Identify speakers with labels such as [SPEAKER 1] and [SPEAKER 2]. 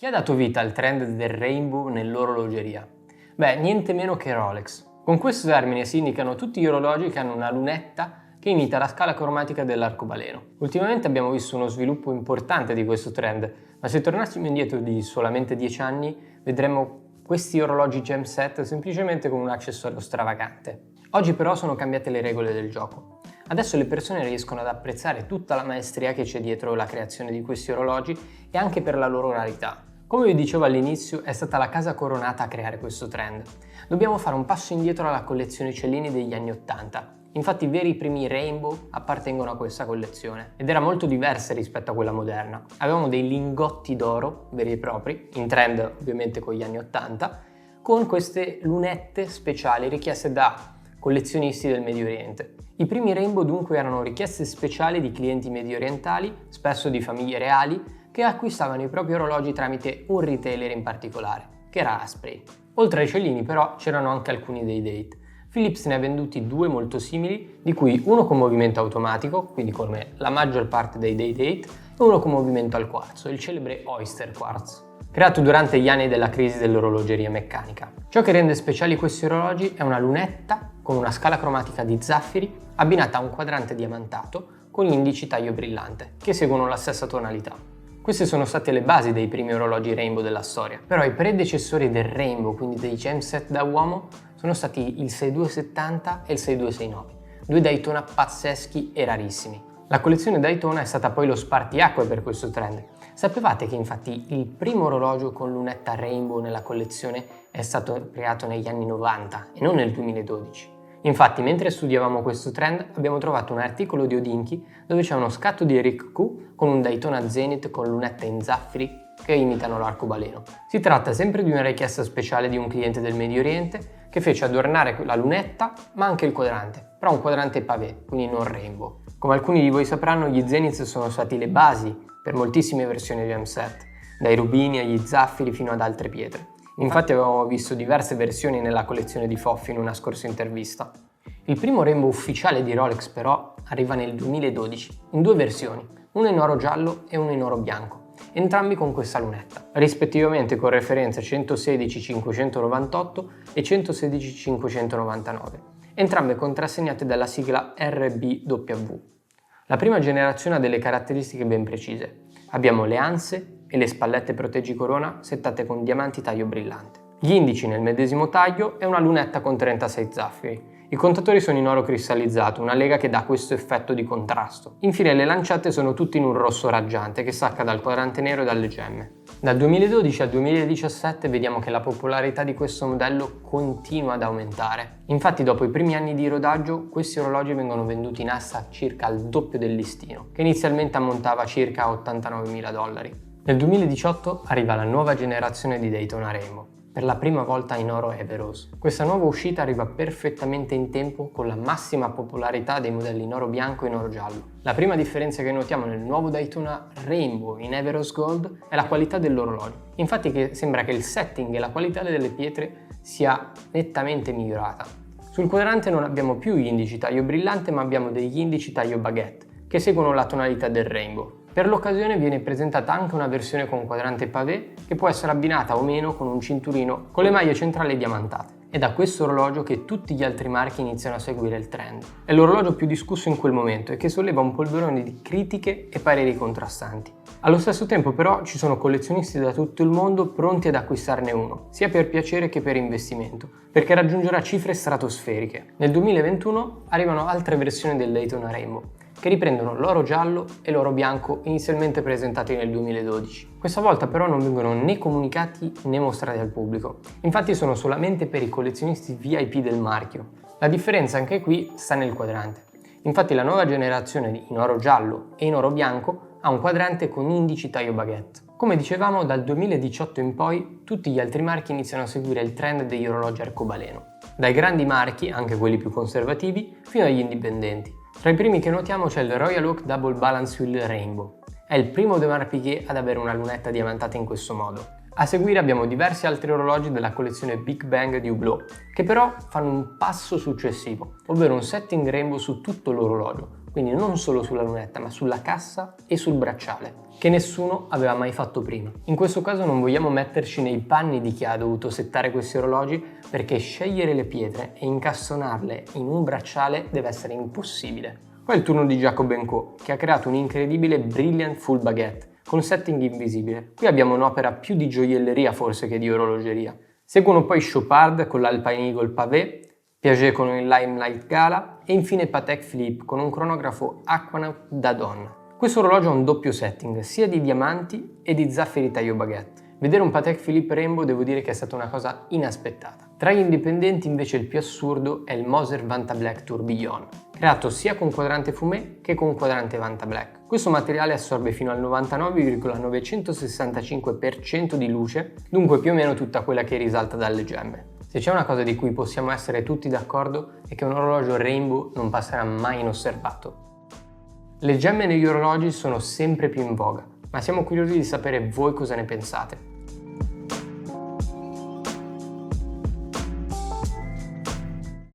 [SPEAKER 1] Chi ha dato vita al trend del rainbow nell'orologeria? Beh, niente meno che Rolex. Con questo termine si indicano tutti gli orologi che hanno una lunetta che imita la scala cromatica dell'arcobaleno. Ultimamente abbiamo visto uno sviluppo importante di questo trend, ma se tornassimo indietro di solamente 10 anni, vedremmo questi orologi gem set semplicemente come un accessorio stravagante. Oggi però sono cambiate le regole del gioco. Adesso le persone riescono ad apprezzare tutta la maestria che c'è dietro la creazione di questi orologi e anche per la loro rarità. Come vi dicevo all'inizio, è stata la casa Coronata a creare questo trend. Dobbiamo fare un passo indietro alla collezione Cellini degli anni 80. Infatti i veri primi rainbow appartengono a questa collezione ed era molto diversa rispetto a quella moderna. Avevamo dei lingotti d'oro veri e propri, in trend ovviamente con gli anni 80, con queste lunette speciali richieste da collezionisti del Medio Oriente. I primi rainbow dunque erano richieste speciali di clienti medio orientali, spesso di famiglie reali, che acquistavano i propri orologi tramite un retailer in particolare, che era Asprey. Oltre ai Cellini però c'erano anche alcuni dei date. Philips ne ha venduti due molto simili, di cui uno con movimento automatico, quindi come la maggior parte dei date, e uno con movimento al quarzo, il celebre Oyster Quartz, creato durante gli anni della crisi dell'orologeria meccanica. Ciò che rende speciali questi orologi è una lunetta con una scala cromatica di zaffiri abbinata a un quadrante diamantato con indici taglio brillante, che seguono la stessa tonalità. Queste sono state le basi dei primi orologi rainbow della storia, però i predecessori del rainbow, quindi dei gem set da uomo, sono stati il 6270 e il 6269, due Daytona pazzeschi e rarissimi. La collezione Daytona è stata poi lo spartiacque per questo trend. Sapevate che infatti il primo orologio con lunetta rainbow nella collezione è stato creato negli anni 90 e non nel 2012? Infatti, mentre studiavamo questo trend, abbiamo trovato un articolo di Hodinkee dove c'è uno scatto di Eric Q con un Daytona Zenith con lunette in zaffiri che imitano l'arcobaleno. Si tratta sempre di una richiesta speciale di un cliente del Medio Oriente che fece adornare la lunetta ma anche il quadrante, però un quadrante pavé, quindi non rainbow. Come alcuni di voi sapranno, gli Zenith sono stati le basi per moltissime versioni gem set, dai rubini agli zaffiri fino ad altre pietre. Infatti avevamo visto diverse versioni nella collezione di Foffi in una scorsa intervista. Il primo rainbow ufficiale di Rolex però arriva nel 2012, in due versioni, uno in oro giallo e uno in oro bianco, entrambi con questa lunetta, rispettivamente con referenze 116-598 e 116-599, entrambe contrassegnate dalla sigla RBW. La prima generazione ha delle caratteristiche ben precise. Abbiamo le anse e le spallette proteggicorona settate con diamanti taglio brillante. Gli indici nel medesimo taglio e una lunetta con 36 zaffiri. I contatori sono in oro cristallizzato, una lega che dà questo effetto di contrasto. Infine le lancette sono tutte in un rosso raggiante che stacca dal quadrante nero e dalle gemme. Dal 2012 al 2017 vediamo che la popolarità di questo modello continua ad aumentare. Infatti dopo i primi anni di rodaggio questi orologi vengono venduti in asta circa al doppio del listino, che inizialmente ammontava circa a $89.000. Nel 2018 arriva la nuova generazione di Daytona Rainbow, per la prima volta in oro Everose. Questa nuova uscita arriva perfettamente in tempo con la massima popolarità dei modelli in oro bianco e in oro giallo. La prima differenza che notiamo nel nuovo Daytona Rainbow in Everose Gold è la qualità dell'orologio. Infatti sembra che il setting e la qualità delle pietre sia nettamente migliorata. Sul quadrante non abbiamo più gli indici taglio brillante ma abbiamo degli indici taglio baguette che seguono la tonalità del rainbow. Per l'occasione viene presentata anche una versione con quadrante pavé che può essere abbinata o meno con un cinturino con le maglie centrali diamantate. È da questo orologio che tutti gli altri marchi iniziano a seguire il trend. È l'orologio più discusso in quel momento e che solleva un polverone di critiche e pareri contrastanti. Allo stesso tempo però ci sono collezionisti da tutto il mondo pronti ad acquistarne uno, sia per piacere che per investimento, perché raggiungerà cifre stratosferiche. Nel 2021 arrivano altre versioni del Daytona Rainbow, che riprendono l'oro giallo e l'oro bianco inizialmente presentati nel 2012. Questa volta però non vengono né comunicati né mostrati al pubblico, infatti sono solamente per i collezionisti VIP del marchio. La differenza anche qui sta nel quadrante. Infatti la nuova generazione in oro giallo e in oro bianco ha un quadrante con indici taglio baguette. Come dicevamo, dal 2018 in poi tutti gli altri marchi iniziano a seguire il trend degli orologi arcobaleno, dai grandi marchi, anche quelli più conservativi, fino agli indipendenti. Tra i primi che notiamo c'è il Royal Oak Double Balance Wheel Rainbow. È il primo Audemars Piguet ad avere una lunetta diamantata in questo modo. A seguire abbiamo diversi altri orologi della collezione Big Bang di Hublot, che però fanno un passo successivo, ovvero un setting rainbow su tutto l'orologio, quindi non solo sulla lunetta, ma sulla cassa e sul bracciale, che nessuno aveva mai fatto prima. In questo caso non vogliamo metterci nei panni di chi ha dovuto settare questi orologi, perché scegliere le pietre e incastonarle in un bracciale deve essere impossibile. Poi è il turno di Jacob & Co, che ha creato un incredibile Brilliant Full Baguette con setting invisibile. Qui abbiamo un'opera più di gioielleria forse che di orologeria. Seguono poi Chopard con l'Alpine Eagle Pavé, Piaget con il Limelight Gala e infine Patek Philippe con un cronografo Aquanaut da donna. Questo orologio ha un doppio setting, sia di diamanti e di zaffiri taglio baguette. Vedere un Patek Philippe Rainbow devo dire che è stata una cosa inaspettata. Tra gli indipendenti invece il più assurdo è il Moser Vanta Black Tourbillon, creato sia con quadrante fumé che con quadrante Vanta Black. Questo materiale assorbe fino al 99,965% di luce, dunque più o meno tutta quella che risalta dalle gemme. Se c'è una cosa di cui possiamo essere tutti d'accordo è che un orologio Rainbow non passerà mai inosservato. Le gemme negli orologi sono sempre più in voga, ma siamo curiosi di sapere voi cosa ne pensate.